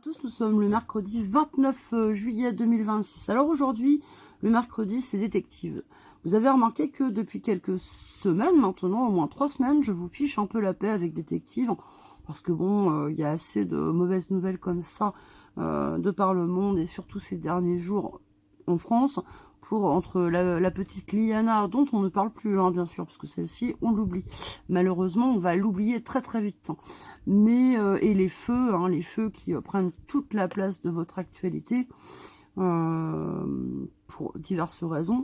Tous, nous sommes le mercredi 29 juillet 2026. Alors aujourd'hui, le mercredi, c'est détective. Vous avez remarqué que depuis quelques semaines maintenant, au moins 3 semaines, je vous fiche un peu la paix avec détective. Parce que bon, il y a assez de mauvaises nouvelles comme ça de par le monde et surtout ces derniers jours en France. Entre la petite Liana, dont on ne parle plus, hein, bien sûr, parce que celle-ci, on l'oublie. Malheureusement, on va l'oublier très très vite. Mais, et les feux qui prennent toute la place de votre actualité, pour diverses raisons.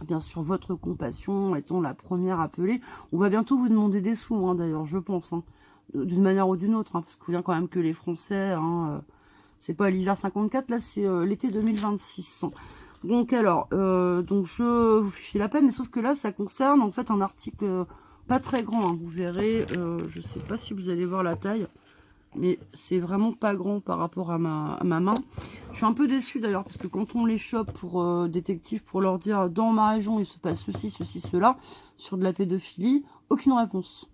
Bien sûr, votre compassion étant la première appelée. On va bientôt vous demander des sous, hein, d'ailleurs, je pense, hein, d'une manière ou d'une autre, hein, parce qu'il faut bien quand même que les Français, hein, c'est pas l'hiver 54, là, c'est l'été 2026. Donc alors, donc je vous fiche la peine, mais sauf que là, ça concerne en fait un article pas très grand, hein, vous verrez, je sais pas si vous allez voir la taille, mais c'est vraiment pas grand par rapport à ma main. Je suis un peu déçue d'ailleurs, parce que quand on les chope pour détective, pour leur dire dans ma région il se passe ceci, ceci, cela, sur de la pédophilie, aucune réponse.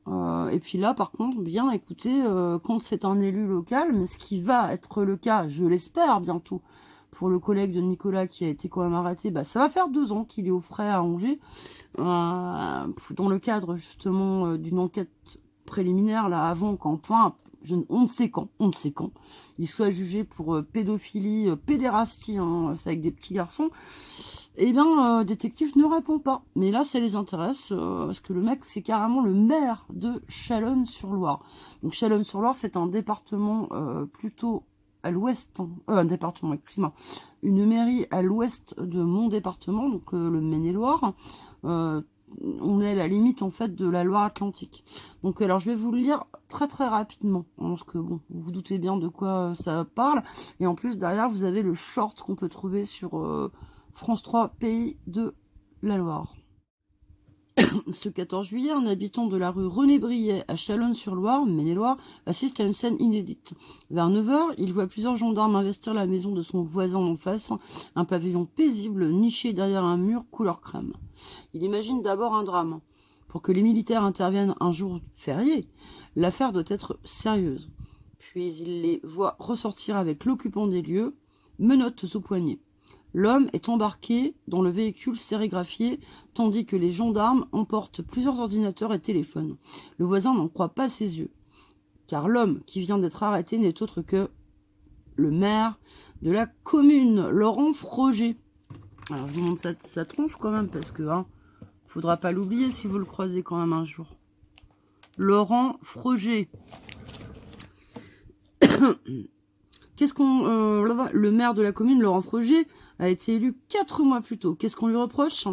Et puis là, par contre, bien écoutez, quand c'est un élu local, mais ce qui va être le cas, je l'espère bientôt, pour le collègue de Nicolas qui a été quand même arrêté, bah, ça va faire 2 ans qu'il est au frais à Angers, dans le cadre justement d'une enquête préliminaire, là, avant qu'enfin, on ne sait quand, il soit jugé pour pédophilie, pédérastie, hein, c'est avec des petits garçons. Et bien, détective ne répond pas. Mais là, ça les intéresse, parce que le mec, c'est carrément le maire de Chalonnes-sur-Loire. Donc Chalonnes-sur-Loire, c'est un département plutôt à l'ouest, hein, un département, excuse-moi, une mairie à l'ouest de mon département, donc le Maine-et-Loire. On est à la limite en fait de la Loire-Atlantique. Donc alors je vais vous le lire très très rapidement, hein, parce que bon, vous vous doutez bien de quoi ça parle. Et en plus derrière vous avez le short qu'on peut trouver sur France 3, Pays de la Loire. Ce 14 juillet, un habitant de la rue René Briet à Chalonnes-sur-Loire, Maine-et-Loire, assiste à une scène inédite. Vers 9 h, il voit plusieurs gendarmes investir la maison de son voisin en face, un pavillon paisible niché derrière un mur couleur crème. Il imagine d'abord un drame. Pour que les militaires interviennent un jour férié, l'affaire doit être sérieuse. Puis il les voit ressortir avec l'occupant des lieux, menottes au poignet. L'homme est embarqué dans le véhicule sérigraphié, tandis que les gendarmes emportent plusieurs ordinateurs et téléphones. Le voisin n'en croit pas ses yeux, car l'homme qui vient d'être arrêté n'est autre que le maire de la commune, Laurent Froger. Alors je vous montre sa tronche quand même, parce que faudra pas l'oublier si vous le croisez quand même un jour. Laurent Froger. Qu'est-ce qu'on... le maire de la commune, Laurent Froger, a été élu 4 mois plus tôt. Qu'est-ce qu'on lui reproche?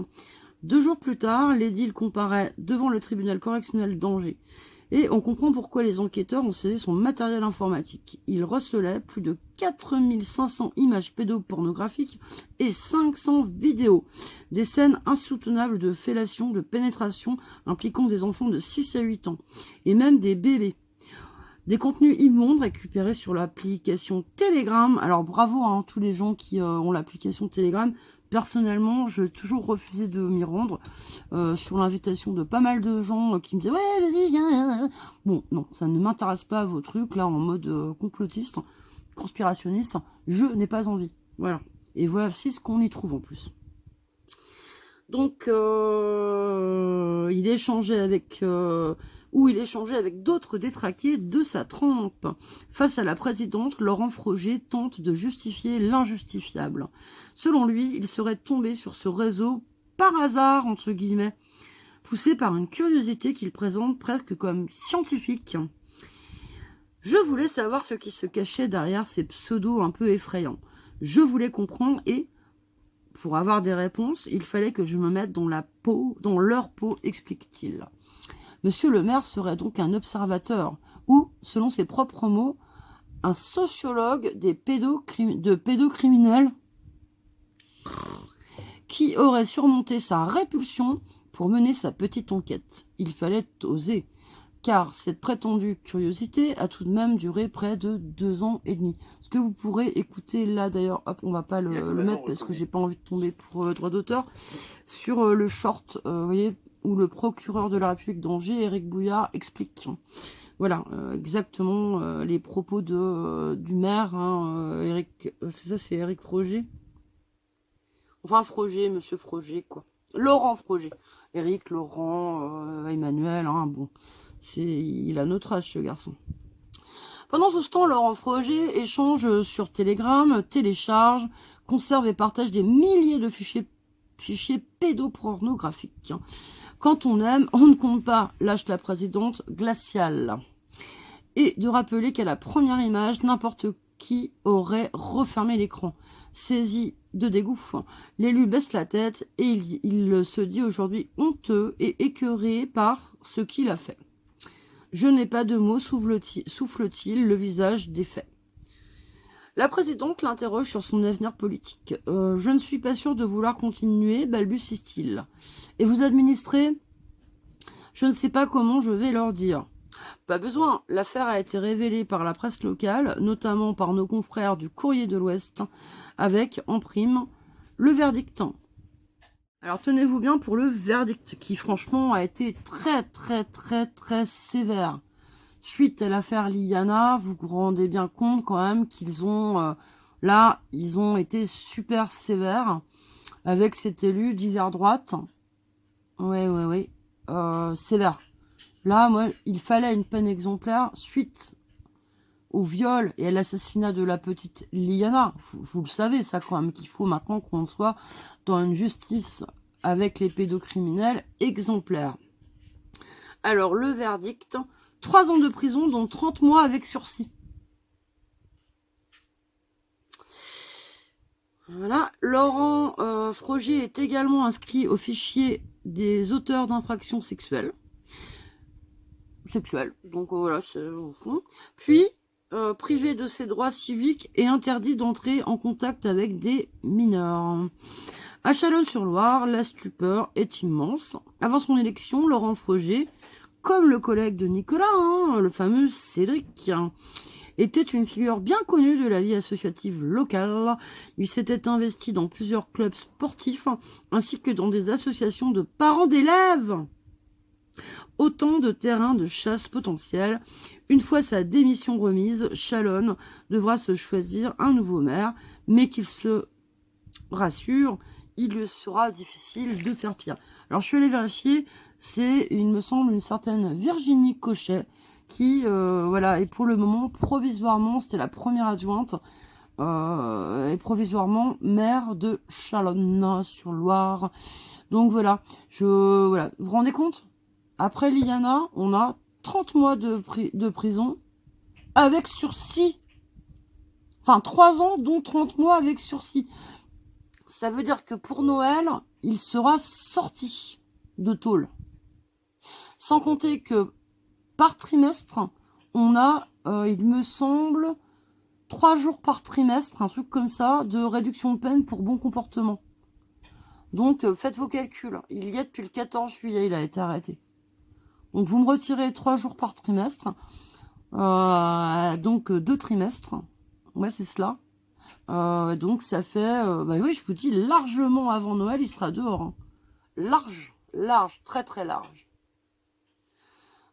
2 jours plus tard, l'édile comparaît devant le tribunal correctionnel d'Angers. Et on comprend pourquoi les enquêteurs ont saisi son matériel informatique. Il recelait plus de 4500 images pédopornographiques et 500 vidéos. Des scènes insoutenables de fellation, de pénétration, impliquant des enfants de 6 à 8 ans. Et même des bébés. Des contenus immondes récupérés sur l'application Telegram. Alors bravo à tous les gens qui ont l'application Telegram. Personnellement, j'ai toujours refusé de m'y rendre, sur l'invitation de pas mal de gens qui me disaient « Ouais, vas-y, viens !» Bon, non, ça ne m'intéresse pas vos trucs, là, en mode complotiste, conspirationniste. Je n'ai pas envie. Voilà. Et voilà, c'est ce qu'on y trouve en plus. Donc, il échangeait avec... il échangeait avec d'autres détraqués de sa trempe. Face à la présidente, Laurent Froger tente de justifier l'injustifiable. Selon lui, il serait tombé sur ce réseau par hasard, entre guillemets, poussé par une curiosité qu'il présente presque comme scientifique. Je voulais savoir ce qui se cachait derrière ces pseudos un peu effrayants. Je voulais comprendre et, pour avoir des réponses, il fallait que je me mette dans leur peau, explique-t-il. Monsieur le maire serait donc un observateur ou, selon ses propres mots, un sociologue de pédocriminels qui aurait surmonté sa répulsion pour mener sa petite enquête. Il fallait oser, car cette prétendue curiosité a tout de même duré près de 2 ans et demi. Ce que vous pourrez écouter là, d'ailleurs, hop, on va pas le mettre parce que j'ai pas envie de tomber pour droit d'auteur, sur le short, vous voyez, où le procureur de la République d'Angers, Éric Bouillard, explique. Voilà, exactement les propos du maire, hein, Éric, c'est ça, c'est Éric Froger. Enfin, Froger, monsieur Froger, quoi. Laurent Froger. Éric, Laurent, Emmanuel, hein, bon. Il a notre âge, ce garçon. Pendant tout ce temps, Laurent Froger échange sur Telegram, télécharge, conserve et partage des milliers de fichiers pédopornographiques. Quand on aime, on ne compte pas, lâche la présidente glaciale. Et de rappeler qu'à la première image, n'importe qui aurait refermé l'écran. Saisi de dégoût, l'élu baisse la tête et il se dit aujourd'hui honteux et écœuré par ce qu'il a fait. Je n'ai pas de mots, souffle-t-il, le visage défait. La présidente l'interroge sur son avenir politique. Je ne suis pas sûre de vouloir continuer, balbutie-t-il. Et vous administrez? Je ne sais pas comment je vais leur dire. Pas besoin, l'affaire a été révélée par la presse locale, notamment par nos confrères du Courrier de l'Ouest, avec, en prime, le verdict. Alors tenez-vous bien pour le verdict, qui franchement a été très très très très sévère. Suite à l'affaire Liliana, vous vous rendez bien compte quand même qu'ils ont, là, ils ont été super sévères avec cet élu d'hiver droite. Oui, sévère. Là, moi, il fallait une peine exemplaire suite au viol et à l'assassinat de la petite Liliana. Vous le savez, ça, quand même, qu'il faut maintenant qu'on soit dans une justice avec les pédocriminels exemplaires. Alors, le verdict, 3 ans de prison, dont 30 mois avec sursis. Voilà. Laurent Froger est également inscrit au fichier des auteurs d'infractions sexuelles. Donc voilà, c'est au fond. Puis, privé de ses droits civiques et interdit d'entrer en contact avec des mineurs. À Chalonnes-sur-Loire, la stupeur est immense. Avant son élection, Laurent Froger, comme le collègue de Nicolas, hein, le fameux Cédric, était une figure bien connue de la vie associative locale. Il s'était investi dans plusieurs clubs sportifs, ainsi que dans des associations de parents d'élèves. Autant de terrains de chasse potentiels. Une fois sa démission remise, Chalonnes devra se choisir un nouveau maire, mais qu'il se rassure, il lui sera difficile de faire pire. Alors je suis allée vérifier, c'est, il me semble, une certaine Virginie Cochet qui, voilà, et pour le moment, provisoirement, c'était la première adjointe, et provisoirement maire de Chalonnes-sur-Loire. Donc voilà, voilà, vous vous rendez compte? Après Liliana, on a 30 mois de prison avec sursis. Enfin, 3 ans, dont 30 mois avec sursis. Ça veut dire que pour Noël, il sera sorti de tôle. Sans compter que par trimestre, on a, il me semble, 3 jours par trimestre, un truc comme ça, de réduction de peine pour bon comportement. Donc, faites vos calculs. Il y est depuis le 14 juillet, il a été arrêté. Donc, vous me retirez 3 jours par trimestre. Donc, 2 trimestres. Ouais, c'est cela. Donc, ça fait... bah oui, je vous dis, largement avant Noël, il sera dehors. Hein. Large, très très large.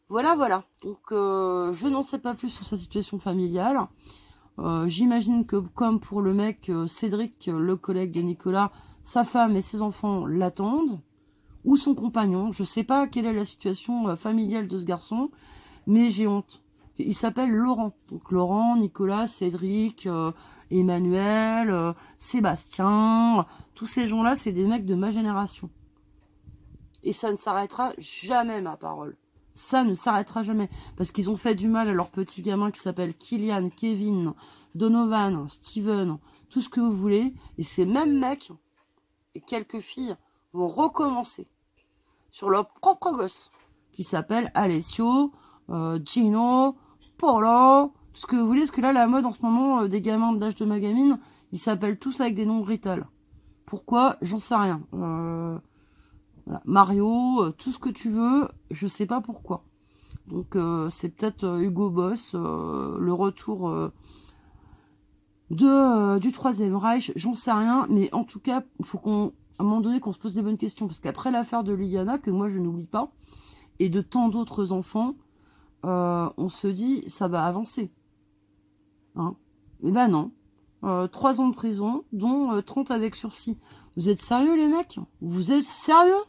Voilà. Donc, je n'en sais pas plus sur sa situation familiale. J'imagine que, comme pour le mec Cédric, le collègue de Nicolas, sa femme et ses enfants l'attendent. Ou son compagnon. Je sais pas quelle est la situation familiale de ce garçon, mais j'ai honte. Il s'appelle Laurent. Donc Laurent, Nicolas, Cédric, Emmanuel, Sébastien, tous ces gens-là, c'est des mecs de ma génération. Et ça ne s'arrêtera jamais, ma parole. Ça ne s'arrêtera jamais. Parce qu'ils ont fait du mal à leurs petits gamins qui s'appellent Kylian, Kevin, Donovan, Steven, tout ce que vous voulez. Et ces mêmes mecs et quelques filles vont recommencer sur leur propre gosse, qui s'appelle Alessio, Gino, Polo, tout ce que vous voulez, parce que là, la mode en ce moment, des gamins de l'âge de ma gamine, ils s'appellent tous avec des noms britales. Pourquoi? J'en sais rien. Voilà. Mario, tout ce que tu veux, je sais pas pourquoi. Donc, c'est peut-être Hugo Boss, le retour du Troisième Reich, j'en sais rien, mais en tout cas, il faut à un moment donné qu'on se pose des bonnes questions, parce qu'après l'affaire de Liliana, que moi je n'oublie pas, et de tant d'autres enfants, on se dit, ça va avancer. Hein. Mais bah non. 3 ans de prison, dont 30 avec sursis. Vous êtes sérieux, les mecs? Vous êtes sérieux?